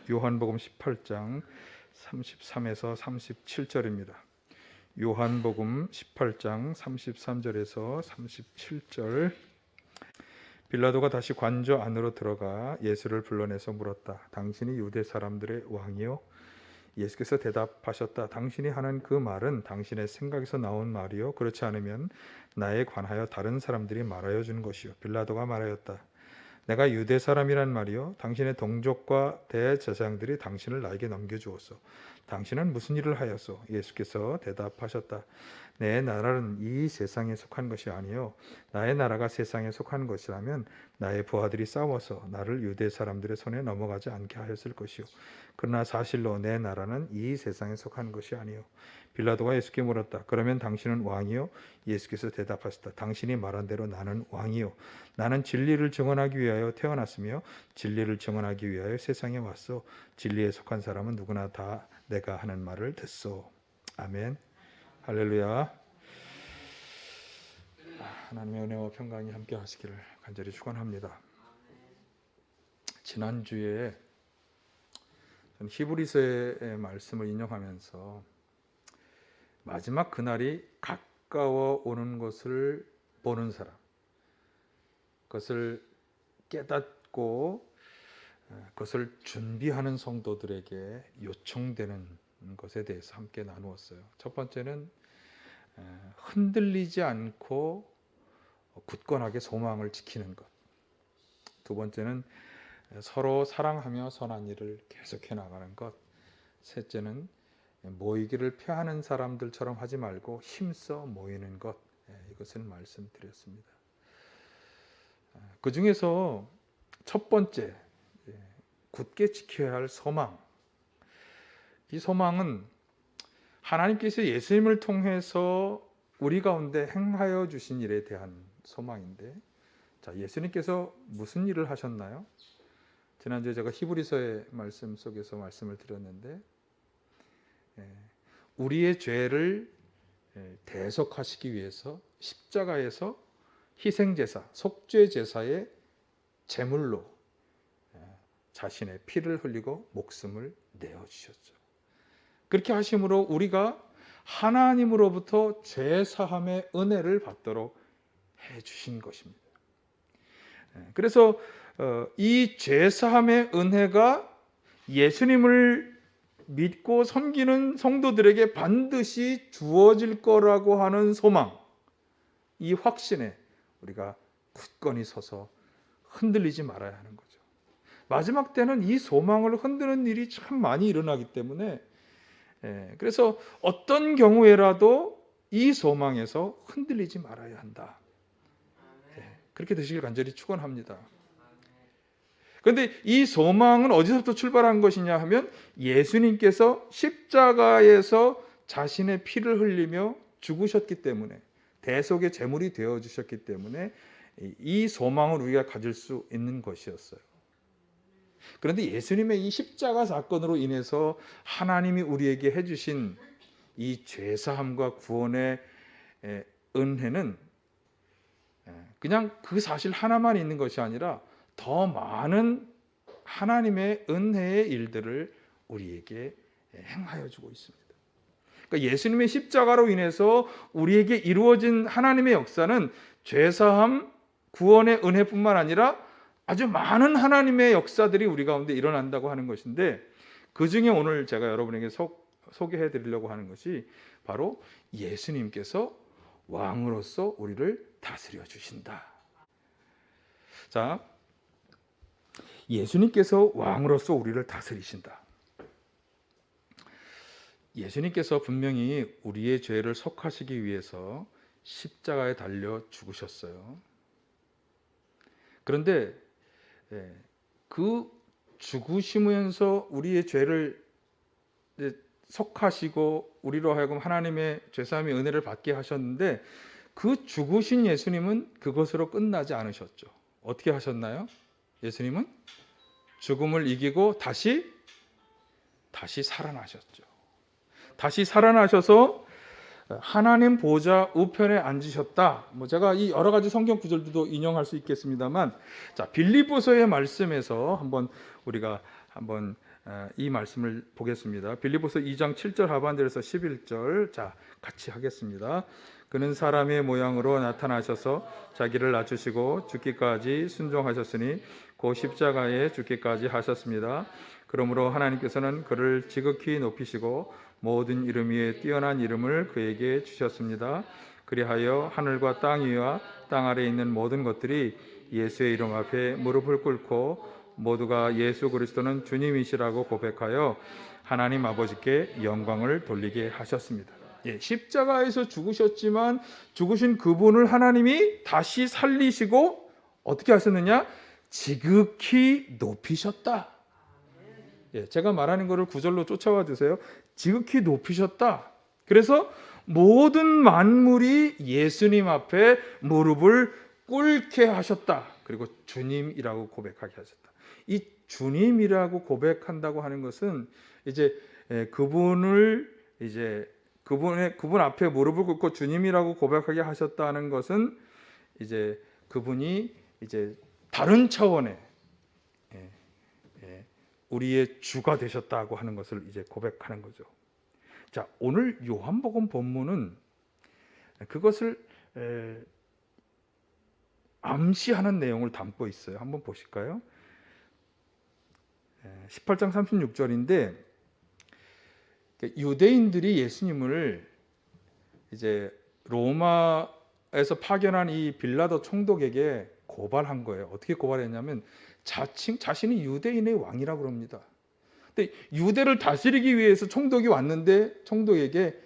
요한복음 18장 33에서 37절입니다. 요한복음 18장 33절에서 37절. 빌라도가 다시 관저 안으로 들어가 예수를 불러내서 물었다. 당신이 유대 사람들의 왕이요? 예수께서 대답하셨다. 당신이 하는 그 말은 당신의 생각에서 나온 말이요, 그렇지 않으면 나에 관하여 다른 사람들이 말하여 준 것이요. 빌라도가 말하였다. 내가 유대 사람이란 말이요, 당신의 동족과 대제사장들이 당신을 나에게 넘겨주었소. 당신은 무슨 일을 하였소? 예수께서 대답하셨다. 내 나라는 이 세상에 속한 것이 아니요, 나의 나라가 세상에 속한 것이라면 나의 부하들이 싸워서 나를 유대 사람들의 손에 넘어가지 않게 하였을 것이요, 그러나 사실로 내 나라는 이 세상에 속한 것이 아니요. 빌라도가 예수께 물었다. 그러면 당신은 왕이요? 예수께서 대답하셨다. 당신이 말한 대로 나는 왕이요. 나는 진리를 증언하기 위하여 태어났으며 진리를 증언하기 위하여 세상에 왔소. 진리에 속한 사람은 누구나 다 내가 하는 말을 듣소. 아멘. 할렐루야. 하나님의 은혜와 평강이 함께 하시기를 간절히 축원합니다. 지난주에 히브리서의 말씀을 인용하면서 마지막 그날이 가까워 오는 것을 보는 사람, 그것을 깨닫고 그것을 준비하는 성도들에게 요청되는 것에 대해서 함께 나누었어요. 첫 번째는 흔들리지 않고 굳건하게 소망을 지키는 것. 두 번째는 서로 사랑하며 선한 일을 계속해 나가는 것. 셋째는 모이기를 피하는 사람들처럼 하지 말고 힘써 모이는 것. 이것을 말씀드렸습니다. 그 중에서 첫 번째, 굳게 지켜야 할 소망. 이 소망은 하나님께서 예수님을 통해서 우리 가운데 행하여 주신 일에 대한 소망인데, 자, 예수님께서 무슨 일을 하셨나요? 지난주에 제가 히브리서의 말씀 속에서 말씀을 드렸는데, 우리의 죄를 대속하시기 위해서 십자가에서 희생제사, 속죄제사의 제물로 자신의 피를 흘리고 목숨을 내어주셨죠. 그렇게 하심으로 우리가 하나님으로부터 죄사함의 은혜를 받도록 해주신 것입니다. 그래서 이 죄사함의 은혜가 예수님을 믿고 섬기는 성도들에게 반드시 주어질 거라고 하는 소망, 이 확신에 우리가 굳건히 서서 흔들리지 말아야 하는 거죠. 마지막 때는 이 소망을 흔드는 일이 참 많이 일어나기 때문에, 그래서 어떤 경우에라도 이 소망에서 흔들리지 말아야 한다. 그렇게 되시길 간절히 축원합니다. 그런데 이 소망은 어디서부터 출발한 것이냐 하면, 예수님께서 십자가에서 자신의 피를 흘리며 죽으셨기 때문에, 대속의 제물이 되어주셨기 때문에 이 소망을 우리가 가질 수 있는 것이었어요. 그런데 예수님의 이 십자가 사건으로 인해서 하나님이 우리에게 해주신 이 죄사함과 구원의 은혜는 그냥 그 사실 하나만 있는 것이 아니라 더 많은 하나님의 은혜의 일들을 우리에게 행하여 주고 있습니다. 그러니까 예수님의 십자가로 인해서 우리에게 이루어진 하나님의 역사는 죄사함, 구원의 은혜뿐만 아니라 아주 많은 하나님의 역사들이 우리 가운데 일어난다고 하는 것인데, 그 중에 오늘 제가 여러분에게 소개해 드리려고 하는 것이 바로 예수님께서 왕으로서 우리를 다스려 주신다. 자, 예수님께서 왕으로서 우리를 다스리신다. 예수님께서 분명히 우리의 죄를 속하시기 위해서 십자가에 달려 죽으셨어요. 그런데 그 죽으시면서 우리의 죄를 속하시고 우리로 하여금 하나님의 죄사함의 은혜를 받게 하셨는데, 그 죽으신 예수님은 그것으로 끝나지 않으셨죠. 어떻게 하셨나요? 예수님은 죽음을 이기고 다시 살아나셨죠. 다시 살아나셔서 하나님 보좌 우편에 앉으셨다. 제가 이 여러 가지 성경 구절들도 인용할 수 있겠습니다만, 자, 빌립보서의 말씀에서 우리가 한번 이 말씀을 보겠습니다. 빌립보서 2장 7절 하반절에서 11절 자 같이 하겠습니다. 그는 사람의 모양으로 나타나셔서 자기를 낮추시고 죽기까지 순종하셨으니 곧 십자가에 죽기까지 하셨습니다. 그러므로 하나님께서는 그를 지극히 높이시고 모든 이름 위에 뛰어난 이름을 그에게 주셨습니다. 그리하여 하늘과 땅 위와 땅 아래에 있는 모든 것들이 예수의 이름 앞에 무릎을 꿇고 모두가 예수 그리스도는 주님이시라고 고백하여 하나님 아버지께 영광을 돌리게 하셨습니다. 십자가에서 죽으셨지만 죽으신 그분을 하나님이 다시 살리시고 어떻게 하셨느냐? 지극히 높이셨다. 제가 말하는 것을 구절로 쫓아와 주세요. 지극히 높이셨다. 그래서 모든 만물이 예수님 앞에 무릎을 꿇게 하셨다. 그리고 주님이라고 고백하게 하셨다. 이 주님이라고 고백한다고 하는 것은 이제 그분을 이제 그분 앞에 무릎을 꿇고 주님이라고 고백하게 하셨다는 것은 이제 그분이 이제 다른 차원의 우리의 주가 되셨다고 하는 것을 이제 고백하는 거죠. 자, 오늘 요한복음 본문은 그것을 암시하는 내용을 담고 있어요. 한번 보실까요? 18장 36절인데 유대인들이 예수님을 이제 로마에서 파견한 이 빌라도 총독에게 고발한 거예요. 어떻게 고발했냐면 자신이 유대인의 왕이라고 그럽니다. 근데 유대를 다스리기 위해서 총독이 왔는데 총독에게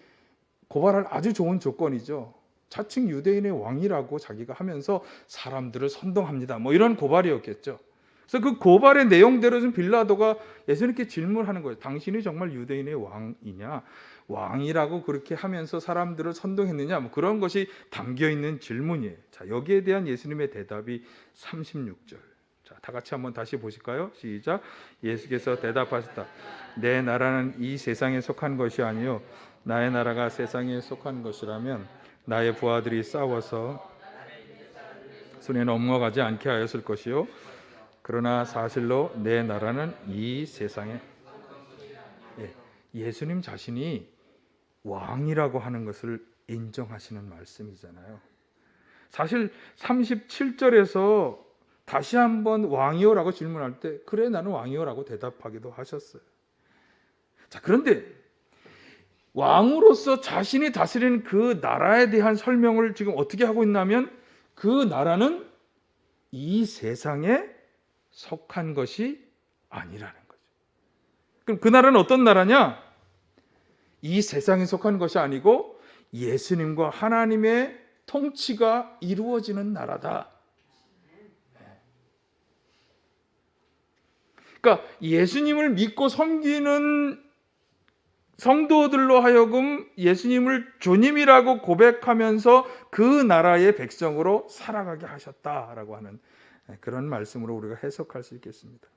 고발할 아주 좋은 조건이죠. 자칭 유대인의 왕이라고 자기가 하면서 사람들을 선동합니다. 뭐 이런 고발이었겠죠. 그래서 그 고발의 내용대로 좀 빌라도가 예수님께 질문하는 거예요. 당신이 정말 유대인의 왕이냐? 왕이라고 그렇게 하면서 사람들을 선동했느냐? 뭐 그런 것이 담겨 있는 질문이에요. 자, 여기에 대한 예수님의 대답이 36절. 자, 다 같이 한번 다시 보실까요? 시작. 예수께서 대답하셨다. 내 나라는 이 세상에 속한 것이 아니요 나의 나라가 세상에 속한 것이라면 나의 부하들이 싸워서 손에 넘어가지 않게 하였을 것이요 그러나 사실로 내 나라는 이 세상에 예수님 자신이 왕이라고 하는 것을 인정하시는 말씀이잖아요. 사실 37절에서 다시 한번 왕이요라고 질문할 때 그래 나는 왕이요라고 대답하기도 하셨어요. 자, 그런데 왕으로서 자신이 다스리는 그 나라에 대한 설명을 지금 어떻게 하고 있냐면 그 나라는 이 세상에 속한 것이 아니라는 거죠. 그럼 그 나라는 어떤 나라냐? 이 세상에 속한 것이 아니고 예수님과 하나님의 통치가 이루어지는 나라다. 그러니까 예수님을 믿고 섬기는 성도들로 하여금 예수님을 주님이라고 고백하면서 그 나라의 백성으로 살아가게 하셨다라고 하는 그런 말씀으로 우리가 해석할 수 있겠습니다.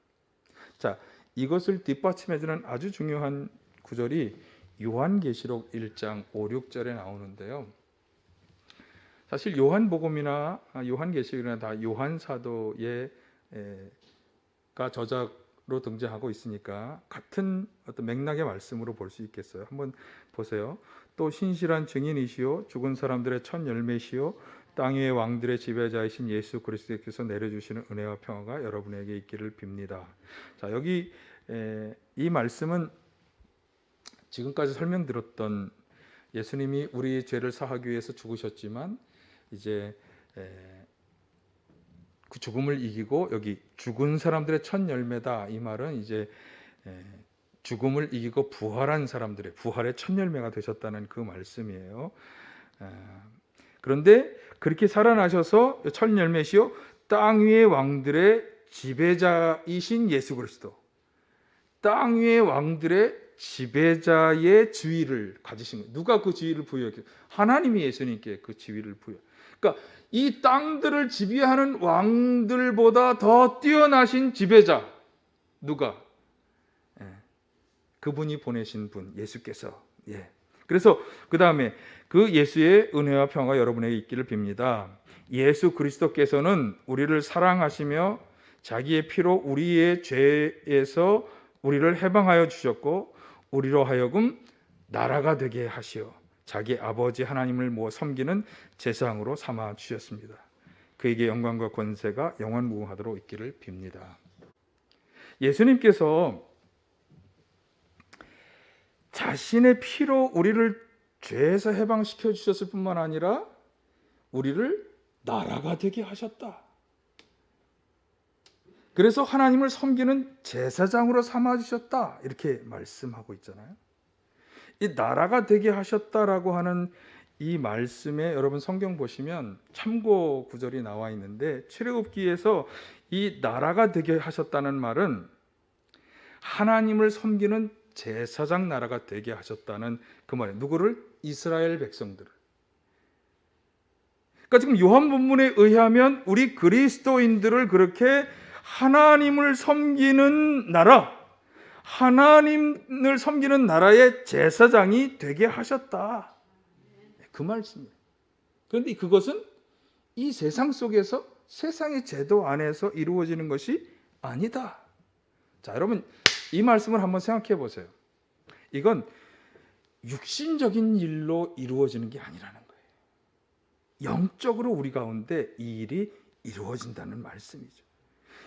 자, 이것을 뒷받침해주는 아주 중요한 구절이 요한계시록 1장 5, 6절에 나오는데요. 사실 요한복음이나 요한계시록이나 다 요한사도의 가 저작으로 등장하고 있으니까 같은 어떤 맥락의 말씀으로 볼 수 있겠어요. 한번 보세요. 또 신실한 증인이시요 죽은 사람들의 첫 열매시요 땅 위의 왕들의 지배자이신 예수 그리스도께서 내려주시는 은혜와 평화가 여러분에게 있기를 빕니다. 자, 여기 이 말씀은 지금까지 설명드렸던 예수님이 우리의 죄를 사하기 위해서 죽으셨지만 이제 그 죽음을 이기고 여기 죽은 사람들의 첫 열매다 이 말은 이제 죽음을 이기고 부활한 사람들의 부활의 첫 열매가 되셨다는 그 말씀이에요. 그런데 그렇게 살아나셔서 첫 열매시요 땅 위의 왕들의 지배자이신 예수 그리스도, 땅 위의 왕들의 지배자의 지위를 가지신 거예요. 누가 그 지위를 부여했어요? 하나님이 예수님께 그 지위를 부여. 그러니까 이 땅들을 지배하는 왕들보다 더 뛰어나신 지배자 누가? 그분이 보내신 분 예수께서. 그래서 그 다음에 그 예수의 은혜와 평화가 여러분에게 있기를 빕니다. 예수 그리스도께서는 우리를 사랑하시며 자기의 피로 우리의 죄에서 우리를 해방하여 주셨고 우리로 하여금 나라가 되게 하시어 자기 아버지 하나님을 모아 섬기는 제사장으로 삼아 주셨습니다. 그에게 영광과 권세가 영원무궁하도록 있기를 빕니다. 예수님께서 자신의 피로 우리를 죄에서 해방시켜 주셨을 뿐만 아니라 우리를 나라가 되게 하셨다. 그래서 하나님을 섬기는 제사장으로 삼아 주셨다. 이렇게 말씀하고 있잖아요. 이 나라가 되게 하셨다라고 하는 이 말씀에 여러분 성경 보시면 참고 구절이 나와 있는데 출애굽기에서 이 나라가 되게 하셨다는 말은 하나님을 섬기는 제사장 나라가 되게 하셨다는 그 말이에요. 누구를? 이스라엘 백성들을. 그러니까 지금 요한 본문에 의하면 우리 그리스도인들을 그렇게 하나님을 섬기는 나라, 하나님을 섬기는 나라의 제사장이 되게 하셨다. 그 말씀이에요. 그런데 그것은 이 세상 속에서 세상의 제도 안에서 이루어지는 것이 아니다. 자, 여러분 이 말씀을 한번 생각해 보세요. 이건 육신적인 일로 이루어지는 게 아니라는 거예요. 영적으로 우리 가운데 이 일이 이루어진다는 말씀이죠.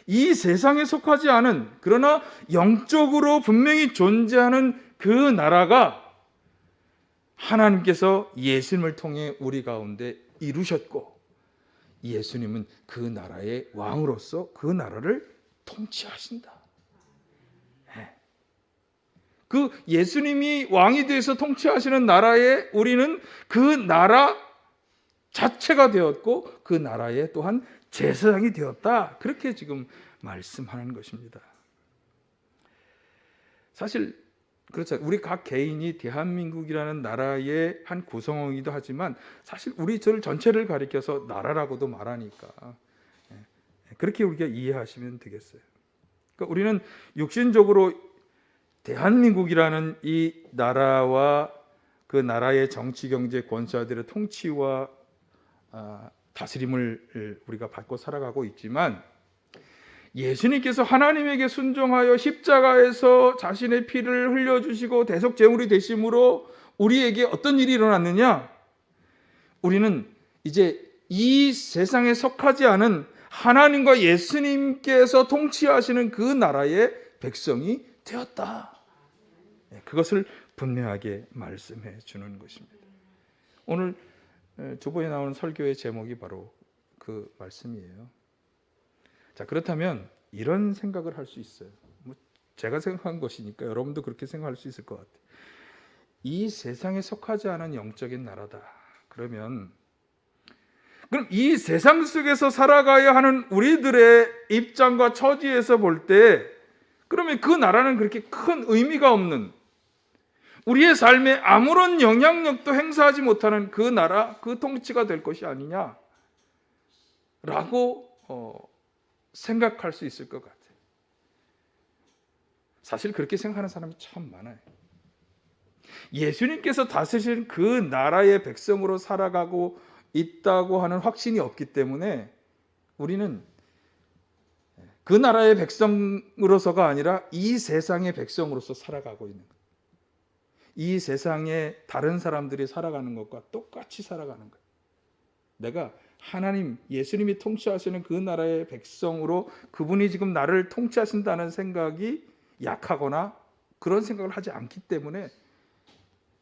이 세상에 속하지 않은 그러나 영적으로 분명히 존재하는 그 나라가 하나님께서 예수님을 통해 우리 가운데 이루셨고 예수님은 그 나라의 왕으로서 그 나라를 통치하신다. 그 예수님이 왕이 되어서 통치하시는 나라에 우리는 그 나라 자체가 되었고 그 나라에 또한 제사장이 되었다. 그렇게 지금 말씀하는 것입니다. 사실 그렇죠. 우리 각 개인이 대한민국이라는 나라의 한 구성이기도 하지만 사실 우리 저를 전체를 가리켜서 나라라고도 말하니까 그렇게 우리가 이해하시면 되겠어요. 그러니까 우리는 육신적으로 대한민국이라는 이 나라와 그 나라의 정치, 경제, 권세자들의 통치와 다스림을 우리가 받고 살아가고 있지만 예수님께서 하나님에게 순종하여 십자가에서 자신의 피를 흘려주시고 대속제물이 되심으로 우리에게 어떤 일이 일어났느냐? 우리는 이제 이 세상에 속하지 않은 하나님과 예수님께서 통치하시는 그 나라의 백성이 되었다. 그것을 분명하게 말씀해 주는 것입니다. 오늘 두 번에 나오는 설교의 제목이 바로 그 말씀이에요. 자, 그렇다면 이런 생각을 할 수 있어요. 제가 생각한 것이니까 여러분도 그렇게 생각할 수 있을 것 같아요. 이 세상에 속하지 않은 영적인 나라다. 그럼 이 세상 속에서 살아가야 하는 우리들의 입장과 처지에서 볼 때 그러면 그 나라는 그렇게 큰 의미가 없는 우리의 삶에 아무런 영향력도 행사하지 못하는 그 나라, 그 통치가 될 것이 아니냐라고 생각할 수 있을 것 같아요. 사실 그렇게 생각하는 사람이 참 많아요. 예수님께서 다스리신 그 나라의 백성으로 살아가고 있다고 하는 확신이 없기 때문에 우리는 그 나라의 백성으로서가 아니라 이 세상의 백성으로서 살아가고 있는 거예요. 이 세상에 다른 사람들이 살아가는 것과 똑같이 살아가는 거예요. 내가 하나님, 예수님이 통치하시는 그 나라의 백성으로 그분이 지금 나를 통치하신다는 생각이 약하거나 그런 생각을 하지 않기 때문에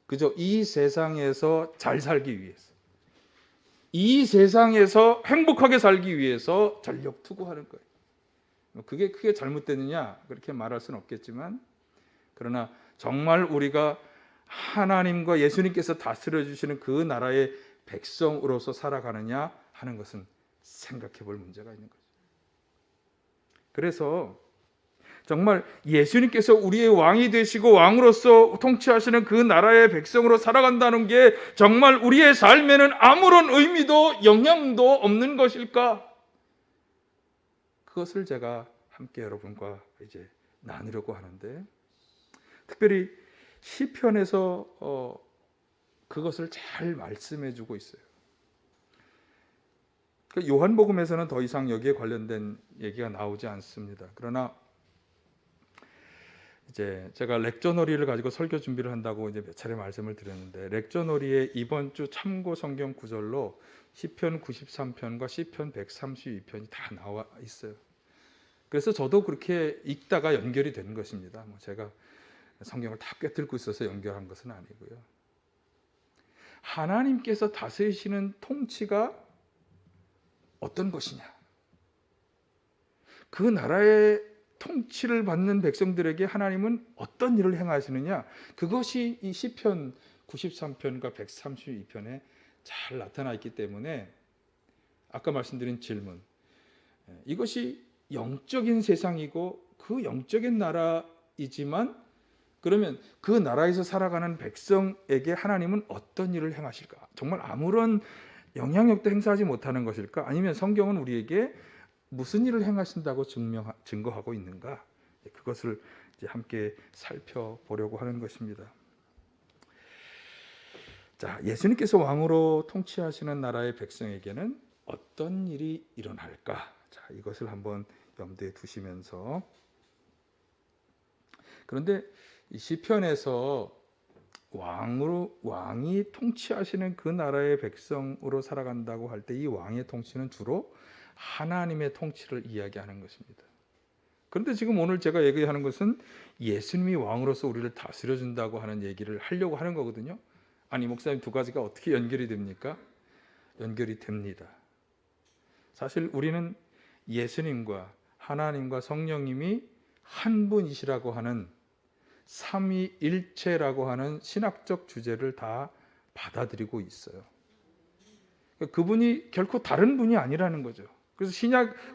그저 이 세상에서 잘 살기 위해서, 이 세상에서 행복하게 살기 위해서 전력 투구하는 거예요. 그게 크게 잘못됐느냐 그렇게 말할 수는 없겠지만 그러나 정말 우리가 하나님과 예수님께서 다스려 주시는 그 나라의 백성으로서 살아가느냐 하는 것은 생각해 볼 문제가 있는 거죠. 그래서 정말 예수님께서 우리의 왕이 되시고 왕으로서 통치하시는 그 나라의 백성으로 살아간다는 게 정말 우리의 삶에는 아무런 의미도 영향도 없는 것일까? 그것을 제가 함께 여러분과 이제 나누려고 하는데 특별히 시편에서 그것을 잘 말씀해 주고 있어요. 요한복음에서는 더 이상 여기에 관련된 얘기가 나오지 않습니다. 그러나 이제 제가 렉저너리를 가지고 설교 준비를 한다고 이제 몇 차례 말씀을 드렸는데, 렉저너리의 이번 주 참고 성경 구절로 시편 93편과 시편 132편이 다 나와 있어요. 그래서 저도 그렇게 읽다가 연결이 되는 것입니다. 뭐 제가 성경을 다 꿰뚫고 있어서 연결한 것은 아니고요. 하나님께서 다스리시는 통치가 어떤 것이냐, 그 나라의 통치를 받는 백성들에게 하나님은 어떤 일을 행하시느냐, 그것이 이 시편 93편과 132편에 잘 나타나 있기 때문에 아까 말씀드린 질문, 이것이 영적인 세상이고 그 영적인 나라이지만 그러면 그 나라에서 살아가는 백성에게 하나님은 어떤 일을 행하실까? 정말 아무런 영향력도 행사하지 못하는 것일까? 아니면 성경은 우리에게 무슨 일을 행하신다고 증거하고 있는가? 그것을 이제 함께 살펴보려고 하는 것입니다. 자, 예수님께서 왕으로 통치하시는 나라의 백성에게는 어떤 일이 일어날까? 자, 이것을 한번 염두에 두시면서, 그런데 이 시편에서 왕이 통치하시는 그 나라의 백성으로 살아간다고 할 때 이 왕의 통치는 주로 하나님의 통치를 이야기하는 것입니다. 그런데 지금 오늘 제가 얘기하는 것은 예수님이 왕으로서 우리를 다스려 준다고 하는 얘기를 하려고 하는 거거든요. 아니, 목사님, 두 가지가 어떻게 연결이 됩니까? 연결이 됩니다. 사실 우리는 예수님과 하나님과 성령님이 한 분이시라고 하는 삼위일체라고 하는 신학적 주제를 다 받아들이고 있어요. 그분이 결코 다른 분이 아니라는 거죠. 그래서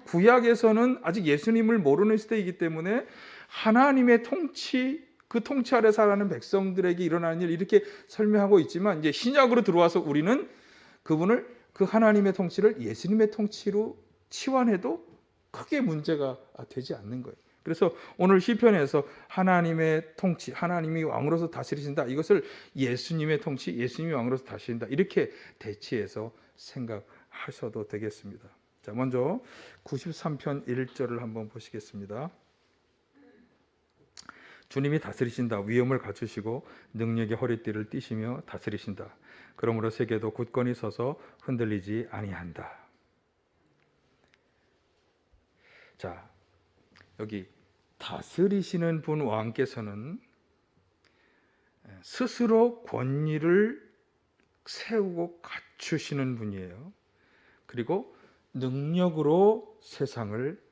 구약에서는 아직 예수님을 모르는 시대이기 때문에 하나님의 통치, 그 통치 아래 살아가는 백성들에게 일어나는 일, 이렇게 설명하고 있지만, 이제 신약으로 들어와서 우리는 그분을, 그 하나님의 통치를 예수님의 통치로 치환해도 크게 문제가 되지 않는 거예요. 그래서 오늘 시편에서 하나님의 통치, 하나님이 왕으로서 다스리신다, 이것을 예수님의 통치, 예수님이 왕으로서 다스린다, 이렇게 대치해서 생각하셔도 되겠습니다. 자, 먼저 93편 1절을 한번 보시겠습니다. 주님이 다스리신다. 위엄을 갖추시고 능력의 허리띠를 띠시며 다스리신다. 그러므로 세계도 굳건히 서서 흔들리지 아니한다. 자, 여기 다스리시는 분 왕께서는 스스로 권위를 세우고 갖추시는 분이에요. 그리고 능력으로 세상을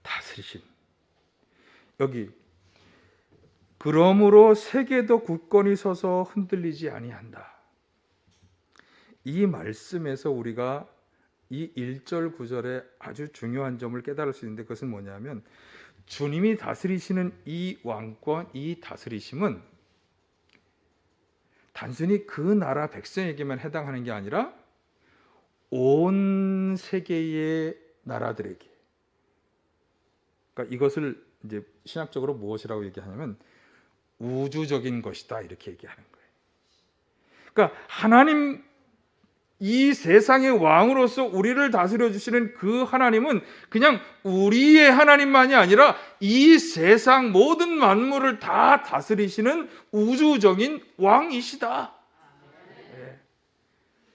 다스리신, 여기 그러므로 세계도 굳건히 서서 흔들리지 아니한다. 이 말씀에서 우리가 이 1절 9절에 아주 중요한 점을 깨달을 수 있는데, 그것은 뭐냐면 주님이 다스리시는 이 왕권, 이 다스리심은 단순히 그 나라 백성에게만 해당하는 게 아니라 온 세계의 나라들에게, 그러니까 이것을 이제 신학적으로 무엇이라고 얘기하냐면 우주적인 것이다, 이렇게 얘기하는 거예요. 그러니까 하나님, 이 세상의 왕으로서 우리를 다스려 주시는 그 하나님은 그냥 우리의 하나님만이 아니라 이 세상 모든 만물을 다 다스리시는 우주적인 왕이시다.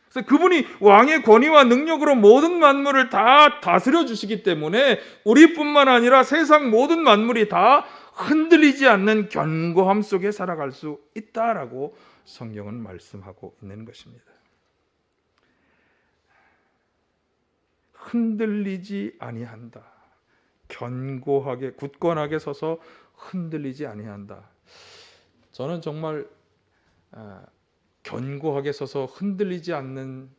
그래서 그분이 왕의 권위와 능력으로 모든 만물을 다 다스려 주시기 때문에 우리뿐만 아니라 세상 모든 만물이 다 흔들리지 않는 견고함 속에 살아갈 수 있다라고 성경은 말씀하고 있는 것입니다. 흔들리지 아니한다. 견고하게, 굳건하게 서서 흔들리지 아니한다. 저는 정말 견고하게 서서 흔들리지 않는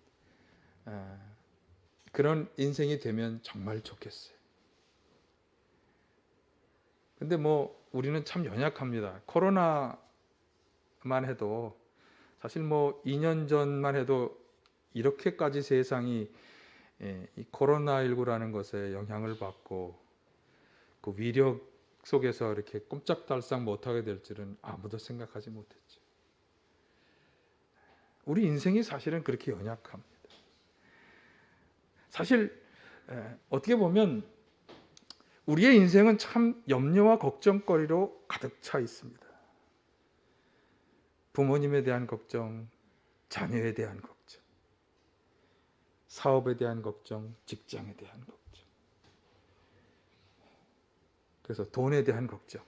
그런 인생이 되면 정말 좋겠어요. 근데 뭐 우리는 참 연약합니다. 코로나만 해도, 사실 뭐 2년 전만 해도 이렇게까지 세상이 이 코로나19라는 것에 영향을 받고 그 위력 속에서 이렇게 꼼짝달싹 못하게 될 줄은 아무도 생각하지 못했죠. 우리 인생이 사실은 그렇게 연약합니다. 사실 어떻게 보면 우리의 인생은 참 염려와 걱정거리로 가득 차 있습니다. 부모님에 대한 걱정, 자녀에 대한 걱정, 사업에 대한 걱정, 직장에 대한 걱정, 그래서 돈에 대한 걱정,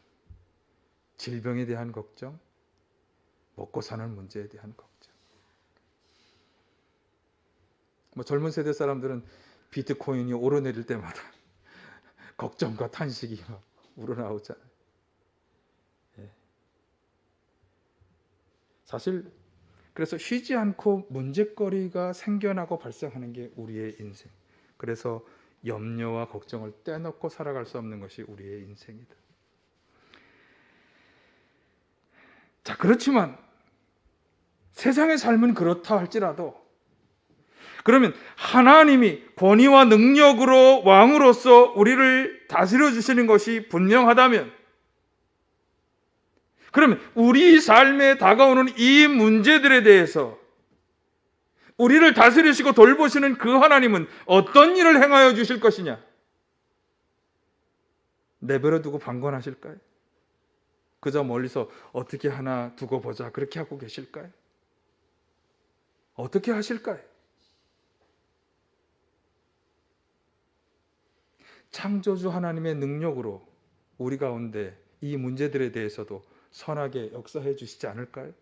질병에 대한 걱정, 먹고 사는 문제에 대한 걱정. 젊은 세대 사람들은 비트코인이 오르내릴 때마다 걱정과 탄식이 막 우러나오잖아요. 사실 그래서 쉬지 않고 문제거리가 생겨나고 발생하는 게 우리의 인생. 그래서 염려와 걱정을 떼놓고 살아갈 수 없는 것이 우리의 인생이다. 자, 그렇지만 세상의 삶은 그렇다 할지라도, 그러면 하나님이 권위와 능력으로 왕으로서 우리를 다스려 주시는 것이 분명하다면, 그러면 우리 삶에 다가오는 이 문제들에 대해서 우리를 다스리시고 돌보시는 그 하나님은 어떤 일을 행하여 주실 것이냐? 내버려 두고 방관하실까요? 그저 멀리서 어떻게 하나 두고 보자 그렇게 하고 계실까요? 어떻게 하실까요? 창조주 하나님의 능력으로 우리 가운데 이 문제들에 대해서도 선하게 역사해 주시지 않을까요?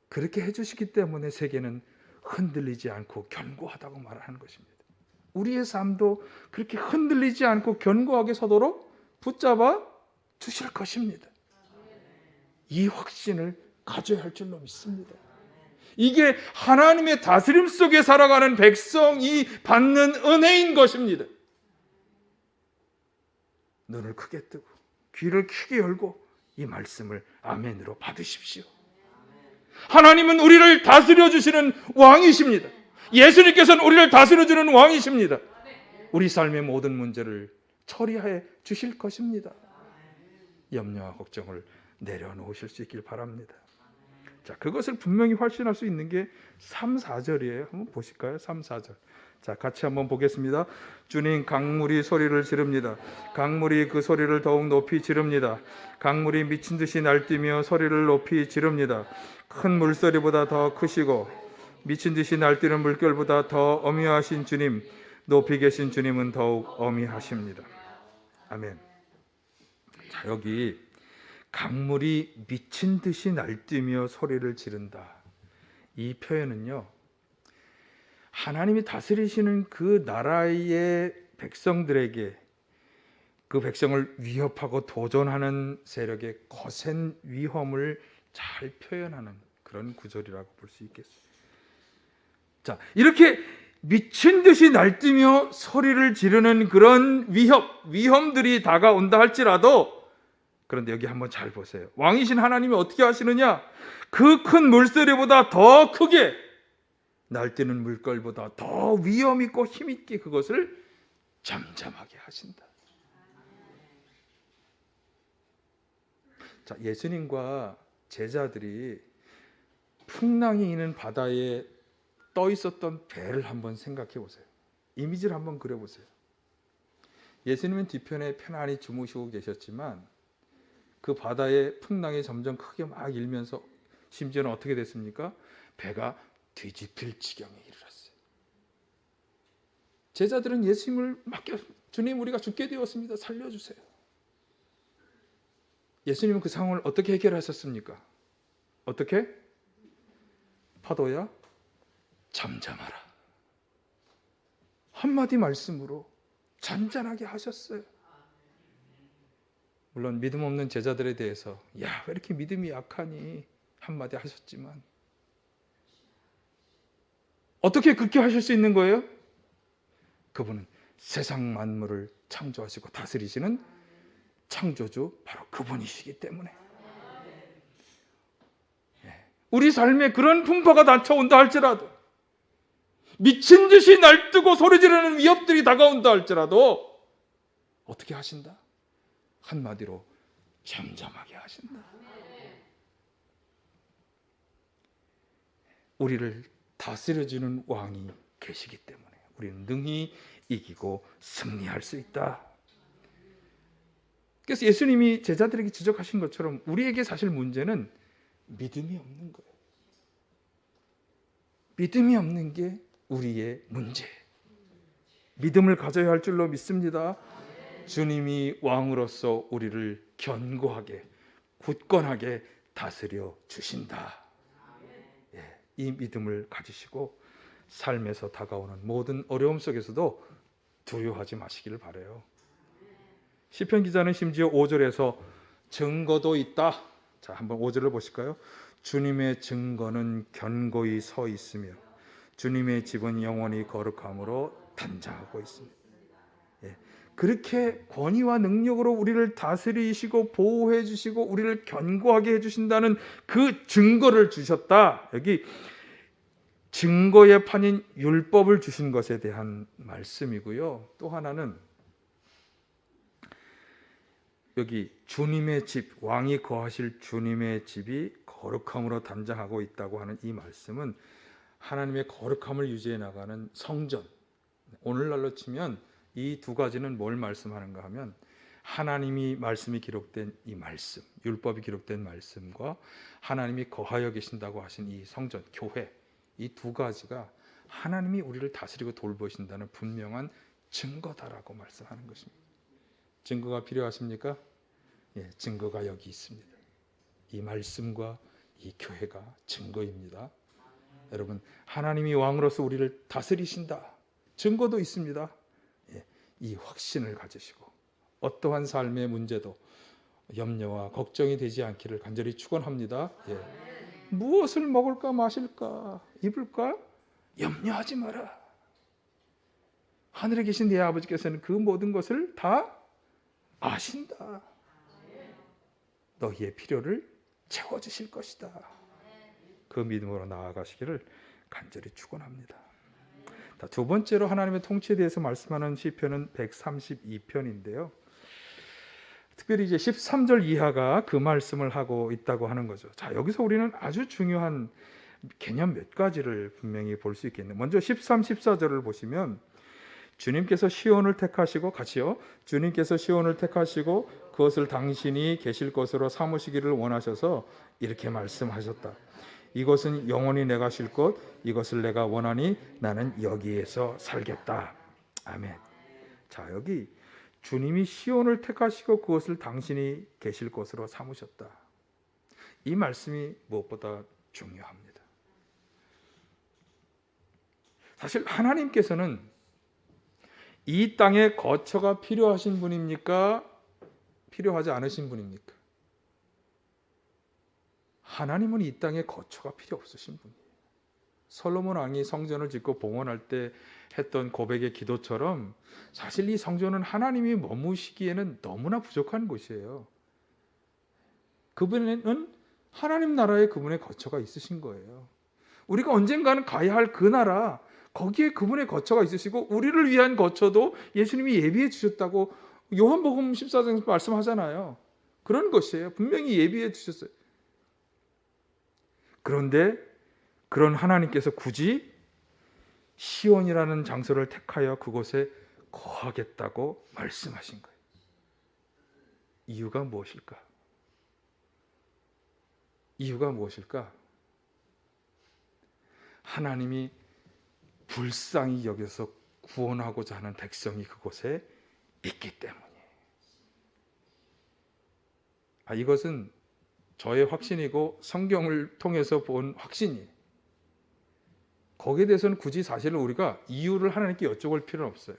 그렇게 해주시기 때문에 세계는 흔들리지 않고 견고하다고 말하는 것입니다. 우리의 삶도 그렇게 흔들리지 않고 견고하게 서도록 붙잡아 주실 것입니다. 이 확신을 가져야 할 줄로 믿습니다. 이게 하나님의 다스림 속에 살아가는 백성이 받는 은혜인 것입니다. 눈을 크게 뜨고 귀를 크게 열고 이 말씀을 아멘으로 받으십시오. 하나님은 우리를 다스려 주시는 왕이십니다. 예수님께서는 우리를 다스려 주는 왕이십니다. 우리 삶의 모든 문제를 처리해 주실 것입니다. 염려와 걱정을 내려놓으실 수 있길 바랍니다. 자, 그것을 분명히 확신할 수 있는 게 3, 4절이에요. 한번 보실까요? 3, 4절. 자, 같이 한번 보겠습니다. 주님, 강물이 소리를 지릅니다. 강물이 그 소리를 더욱 높이 지릅니다. 강물이 미친 듯이 날뛰며 소리를 높이 지릅니다. 큰 물소리보다 더 크시고 미친 듯이 날뛰는 물결보다 더 어미하신 주님, 높이 계신 주님은 더욱 어미하십니다. 아멘. 자, 여기 강물이 미친 듯이 날뛰며 소리를 지른다. 이 표현은요, 하나님이 다스리시는 그 나라의 백성들에게 그 백성을 위협하고 도전하는 세력의 거센 위험을 잘 표현하는 그런 구절이라고 볼 수 있겠습니다. 자, 이렇게 미친 듯이 날뛰며 소리를 지르는 그런 위험들이 다가온다 할지라도, 그런데 여기 한번 잘 보세요. 왕이신 하나님이 어떻게 하시느냐? 그 큰 물소리보다 더 크게, 날뛰는 물결보다 더 위험 있고 힘 있게 그것을 잠잠하게 하신다. 자, 예수님과 제자들이 풍랑이 있는 바다에 떠 있었던 배를 한번 생각해 보세요. 이미지를 한번 그려 보세요. 예수님은 뒤편에 편안히 주무시고 계셨지만 그 바다의 풍랑이 점점 크게 막 일면서 심지어는 어떻게 됐습니까? 배가 뒤집힐 지경에 이르렀어요. 제자들은 예수님을 맡겨, 주님, 우리가 죽게 되었습니다. 살려주세요. 예수님은 그 상황을 어떻게 해결하셨습니까? 어떻게? 파도야, 잠잠하라. 한마디 말씀으로 잔잔하게 하셨어요. 물론 믿음 없는 제자들에 대해서 야, 왜 이렇게 믿음이 약하니 한마디 하셨지만, 어떻게 그렇게 하실 수 있는 거예요? 그분은 세상 만물을 창조하시고 다스리시는 창조주, 바로 그분이시기 때문에. 우리 삶에 그런 풍파가 닥쳐온다 할지라도, 미친 듯이 날뛰고 소리 지르는 위협들이 다가온다 할지라도 어떻게 하신다? 한마디로 잠잠하게 하신다. 우리를 다스려주는 왕이 계시기 때문에 우리는 능히 이기고 승리할 수 있다. 그래서 예수님이 제자들에게 지적하신 것처럼 우리에게 사실 문제는 믿음이 없는 거예요. 믿음이 없는 게 우리의 문제. 믿음을 가져야 할 줄로 믿습니다. 주님이 왕으로서 우리를 견고하게 굳건하게 다스려 주신다. 이 믿음을 가지시고 삶에서 다가오는 모든 어려움 속에서도 두려워하지 마시기를 바라요. 시편 기자는 심지어 5절에서 증거도 있다. 자, 한번 5절을 보실까요? 주님의 증거는 견고히 서 있으며 주님의 집은 영원히 거룩함으로 단장하고 있습니다. 그렇게 권위와 능력으로 우리를 다스리시고 보호해 주시고 우리를 견고하게 해주신다는 그 증거를 주셨다. 여기 증거의 판인 율법을 주신 것에 대한 말씀이고요. 또 하나는 여기 주님의 집, 왕이 거하실 주님의 집이 거룩함으로 단장하고 있다고 하는 이 말씀은 하나님의 거룩함을 유지해 나가는 성전. 오늘날로 치면 이 두 가지는 뭘 말씀하는가 하면 하나님이 말씀이 기록된 이 말씀, 율법이 기록된 말씀과 하나님이 거하여 계신다고 하신 이 성전, 교회, 이 두 가지가 하나님이 우리를 다스리고 돌보신다는 분명한 증거다라고 말씀하는 것입니다. 증거가 필요하십니까? 예, 증거가 여기 있습니다. 이 말씀과 이 교회가 증거입니다. 여러분, 하나님이 왕으로서 우리를 다스리신다. 증거도 있습니다. 예, 이 확신을 가지시고 어떠한 삶의 문제도 염려와 걱정이 되지 않기를 간절히 축원합니다. 예. 무엇을 먹을까 마실까 입을까 염려하지 마라. 하늘에 계신 내 아버지께서는 그 모든 것을 다 아신다. 너희의 필요를 채워주실 것이다. 그 믿음으로 나아가시기를 간절히 축원합니다. 두 번째로 하나님의 통치에 대해서 말씀하는 시편은 132편인데요. 특별히 이제 13절 이하가 그 말씀을 하고 있다고 하는 거죠. 자, 여기서 우리는 아주 중요한 개념 몇 가지를 분명히 볼 수 있겠네요. 먼저 13, 14절을 보시면 주님께서 시온을 택하시고 같이요. 주님께서 시온을 택하시고 그것을 당신이 계실 것으로 삼으시기를 원하셔서 이렇게 말씀하셨다. 이것은 영원히 내가 쉴 곳, 이것을 내가 원하니 나는 여기에서 살겠다. 아멘. 자, 여기 주님이 시온을 택하시고 그것을 당신이 계실 것으로 삼으셨다. 이 말씀이 무엇보다 중요합니다. 사실 하나님께서는 이 땅에 거처가 필요하신 분입니까? 필요하지 않으신 분입니까? 하나님은 이 땅에 거처가 필요 없으신 분이에요. 솔로몬 왕이 성전을 짓고 봉헌할 때 했던 고백의 기도처럼 사실 이 성전은 하나님이 머무시기에는 너무나 부족한 곳이에요. 그분은 하나님 나라에 그분의 거처가 있으신 거예요. 우리가 언젠가는 가야 할 그 나라, 거기에 그분의 거처가 있으시고 우리를 위한 거처도 예수님이 예비해 주셨다고 요한복음 14장에서 말씀하잖아요. 그런 것이에요. 분명히 예비해 주셨어요. 그런데 그런 하나님께서 굳이 시온이라는 장소를 택하여 그곳에 거하겠다고 말씀하신 거예요. 이유가 무엇일까? 이유가 무엇일까? 하나님이 불쌍히 여겨서 구원하고자 하는 백성이 그곳에 있기 때문이에요. 이것은 저의 확신이고 성경을 통해서 본 확신이에요. 거기에 대해서는 굳이 사실은 우리가 이유를 하나님께 여쭤볼 필요는 없어요.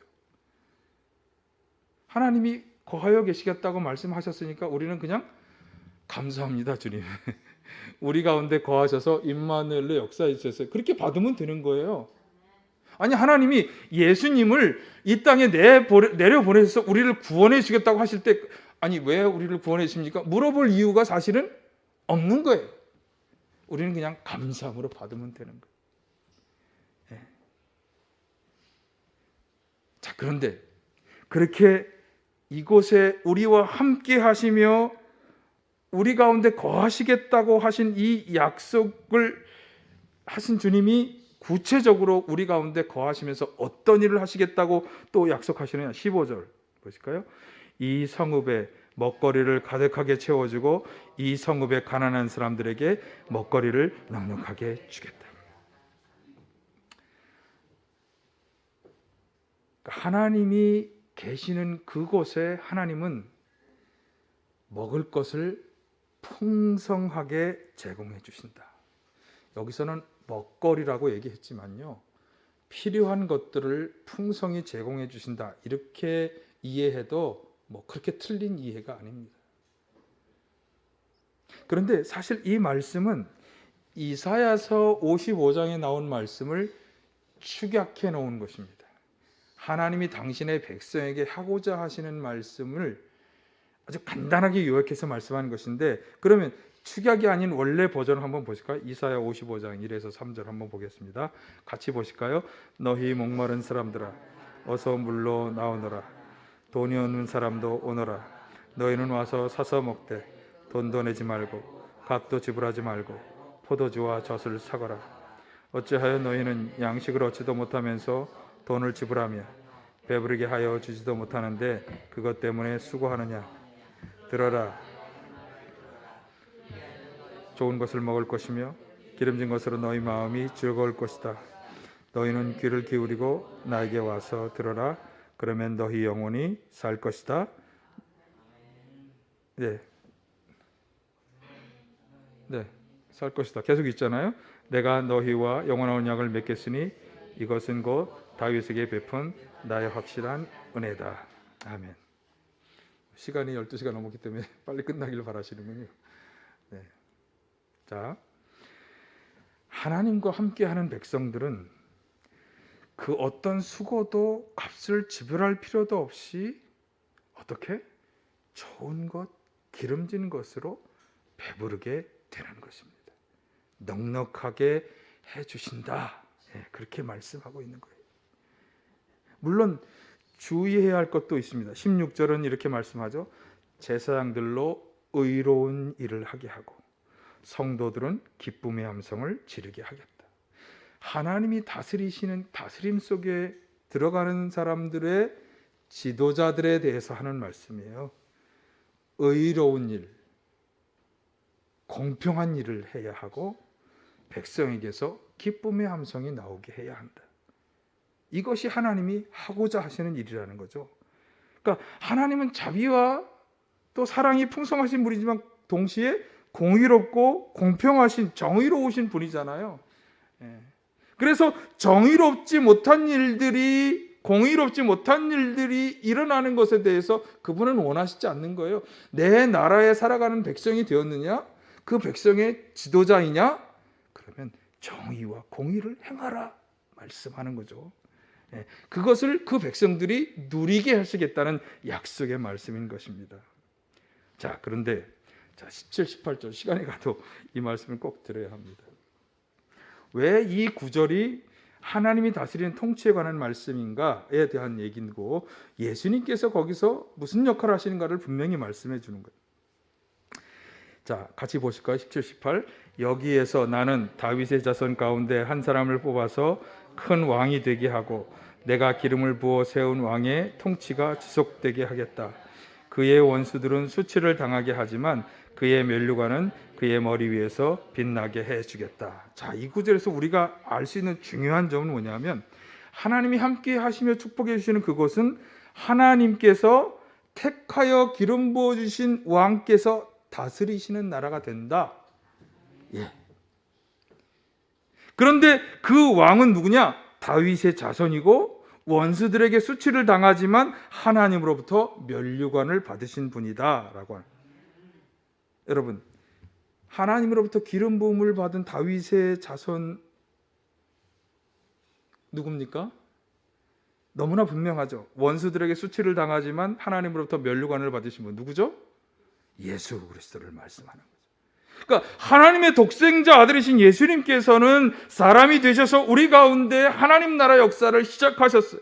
하나님이 거하여 계시겠다고 말씀하셨으니까 우리는 그냥 감사합니다, 주님. 우리 가운데 거하셔서 임마누엘의 역사해 주셨어요. 그렇게 받으면 되는 거예요. 아니, 하나님이 예수님을 이 땅에 내려보내셔서 우리를 구원해 주겠다고 하실 때 아니, 왜 우리를 구원해 주십니까? 물어볼 이유가 사실은 없는 거예요. 우리는 그냥 감사함으로 받으면 되는 거예요. 네. 자, 그런데 그렇게 이곳에 우리와 함께 하시며 우리 가운데 거하시겠다고 하신 이 약속을 하신 주님이 구체적으로 우리 가운데 거하시면서 어떤 일을 하시겠다고 또 약속하시느냐. 15절 보실까요? 이 성읍에 먹거리를 가득하게 채워주고 이 성읍의 가난한 사람들에게 먹거리를 넉넉하게 주겠다. 하나님이 계시는 그곳에 하나님은 먹을 것을 풍성하게 제공해 주신다. 여기서는 먹거리라고 얘기했지만요, 필요한 것들을 풍성히 제공해 주신다, 이렇게 이해해도 뭐 그렇게 틀린 이해가 아닙니다. 그런데 사실 이 말씀은 이사야서 55장에 나온 말씀을 축약해 놓은 것입니다. 하나님이 당신의 백성에게 하고자 하시는 말씀을 아주 간단하게 요약해서 말씀하는 것인데, 그러면 축약이 아닌 원래 버전을 한번 보실까요? 이사야 55장 1에서 3절 한번 보겠습니다. 같이 보실까요? 너희 목마른 사람들아 어서 물로 나오너라. 돈이 없는 사람도 오너라. 너희는 와서 사서 먹되 돈도 내지 말고 값도 지불하지 말고 포도주와 젖을 사거라. 어찌하여 너희는 양식을 얻지도 못하면서 돈을 지불하며 배부르게 하여 주지도 못하는데 그것 때문에 수고하느냐. 들어라. 좋은 것을 먹을 것이며 기름진 것으로 너희 마음이 즐거울 것이다. 너희는 귀를 기울이고 나에게 와서 들어라. 그러면 너희 영혼이 살 것이다. 네, 살 것이다. 계속 있잖아요. 내가 너희와 영원한 언약을 맺겠으니 이것은 곧 다윗에게 베푼 나의 확실한 은혜다. 아멘. 시간이 12시가 넘었기 때문에 빨리 끝나기를 바라시는군요. 네. 자, 하나님과 함께하는 백성들은 그 어떤 수고도 값을 지불할 필요도 없이 어떻게? 좋은 것, 기름진 것으로 배부르게 되는 것입니다. 넉넉하게 해주신다. 그렇게 말씀하고 있는 거예요. 물론 주의해야 할 것도 있습니다. 16절은 이렇게 말씀하죠. 제사장들로 의로운 일을 하게 하고 성도들은 기쁨의 함성을 지르게 하겠다. 하나님이 다스리시는 다스림 속에 들어가는 사람들의 지도자들에 대해서 하는 말씀이에요. 의로운 일, 공평한 일을 해야 하고 백성에게서 기쁨의 함성이 나오게 해야 한다. 이것이 하나님이 하고자 하시는 일이라는 거죠. 그러니까 하나님은 자비와 또 사랑이 풍성하신 분이지만 동시에 공의롭고 공평하신 정의로우신 분이잖아요. 그래서 정의롭지 못한 일들이, 공의롭지 못한 일들이 일어나는 것에 대해서 그분은 원하시지 않는 거예요. 내 나라에 살아가는 백성이 되었느냐? 그 백성의 지도자이냐? 그러면 정의와 공의를 행하라 말씀하는 거죠. 그것을 그 백성들이 누리게 하시겠다는 약속의 말씀인 것입니다. 자, 그런데 17, 18절 시간이 가도 이 말씀을 꼭 들어야 합니다. 왜 이 구절이 하나님이 다스리는 통치에 관한 말씀인가에 대한 얘기고, 예수님께서 거기서 무슨 역할을 하시는가를 분명히 말씀해 주는 거예요. 자, 같이 보실까요? 17, 18. 여기에서 나는 다윗의 자손 가운데 한 사람을 뽑아서 큰 왕이 되게 하고 내가 기름을 부어 세운 왕의 통치가 지속되게 하겠다. 그의 원수들은 수치를 당하게 하지만 그의 면류관은 그의 머리 위에서 빛나게 해주겠다. 자, 이 구절에서 우리가 알 수 있는 중요한 점은 뭐냐면, 하나님이 함께 하시며 축복해 주시는 그곳은 하나님께서 택하여 기름 부어 주신 왕께서 다스리시는 나라가 된다. 그런데 그 왕은 누구냐? 다윗의 자손이고 원수들에게 수치를 당하지만 하나님으로부터 면류관을 받으신 분이다 라고 하는. 여러분, 하나님으로부터 기름 부음을 받은 다윗의 자손 누굽니까? 너무나 분명하죠. 원수들에게 수치를 당하지만 하나님으로부터 면류관을 받으신 분 누구죠? 예수 그리스도를 말씀하는 거죠. 그러니까 하나님의 독생자 아들이신 예수님께서는 사람이 되셔서 우리 가운데 하나님 나라 역사를 시작하셨어요.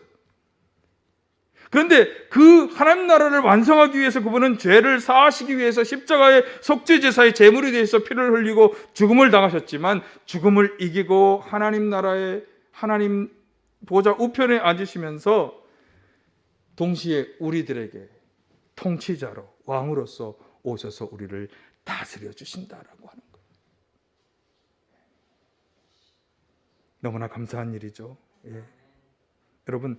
그런데 그 하나님 나라를 완성하기 위해서 그분은 죄를 사하시기 위해서 십자가의 속죄제사의 제물이 되어서 피를 흘리고 죽음을 당하셨지만 죽음을 이기고 하나님 나라의 하나님 보좌 우편에 앉으시면서 동시에 우리들에게 통치자로 왕으로서 오셔서 우리를 다스려 주신다라고 하는 거예요. 너무나 감사한 일이죠. 예. 여러분,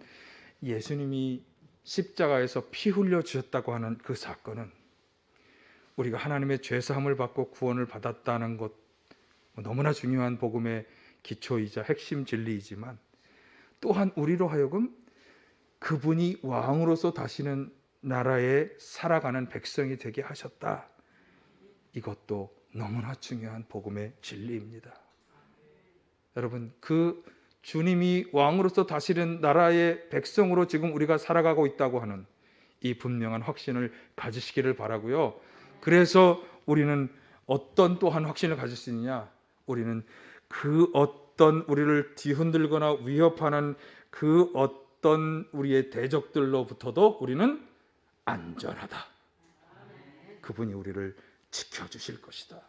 예수님이 십자가에서 피 흘려 주셨다고 하는 그 사건은 우리가 하나님의 죄 사함을 받고 구원을 받았다는 것, 너무나 중요한 복음의 기초이자 핵심 진리이지만 또한 우리로 하여금 그분이 왕으로서 다시는 나라에 살아가는 백성이 되게 하셨다. 이것도 너무나 중요한 복음의 진리입니다. 여러분, 그 주님이 왕으로서 다시는 나라의 백성으로 지금 우리가 살아가고 있다고 하는 이 분명한 확신을 가지시기를 바라고요. 그래서 우리는 어떤 또한 확신을 가질 수 있느냐? 우리는 그 어떤 우리를 뒤흔들거나 위협하는 그 어떤 우리의 대적들로부터도 우리는 안전하다. 그분이 우리를 지켜주실 것이다.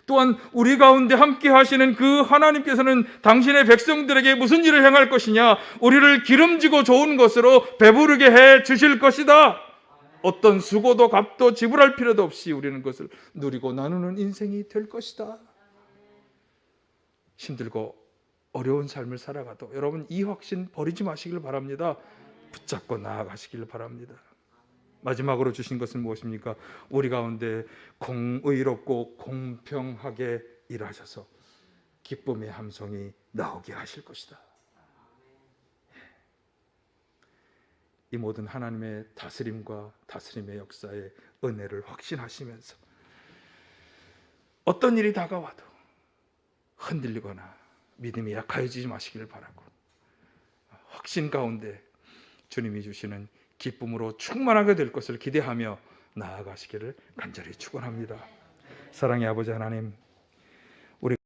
또한 우리 가운데 함께 하시는 그 하나님께서는 당신의 백성들에게 무슨 일을 행할 것이냐? 우리를 기름지고 좋은 것으로 배부르게 해 주실 것이다. 어떤 수고도 값도 지불할 필요도 없이 우리는 그것을 누리고 나누는 인생이 될 것이다. 힘들고 어려운 삶을 살아가도 여러분 이 확신 버리지 마시길 바랍니다. 붙잡고 나아가시길 바랍니다. 마지막으로 주신 것은 무엇입니까? 우리 가운데 공의롭고 공평하게 일하셔서 기쁨의 함성이 나오게 하실 것이다. 이 모든 하나님의 다스림과 다스림의 역사의 은혜를 확신하시면서 어떤 일이 다가와도 흔들리거나 믿음이 약해지지 마시기를 바라고 확신 가운데 주님이 주시는 기쁨으로 충만하게 될 것을 기대하며 나아가시기를 간절히 축원합니다. 사랑의 아버지 하나님,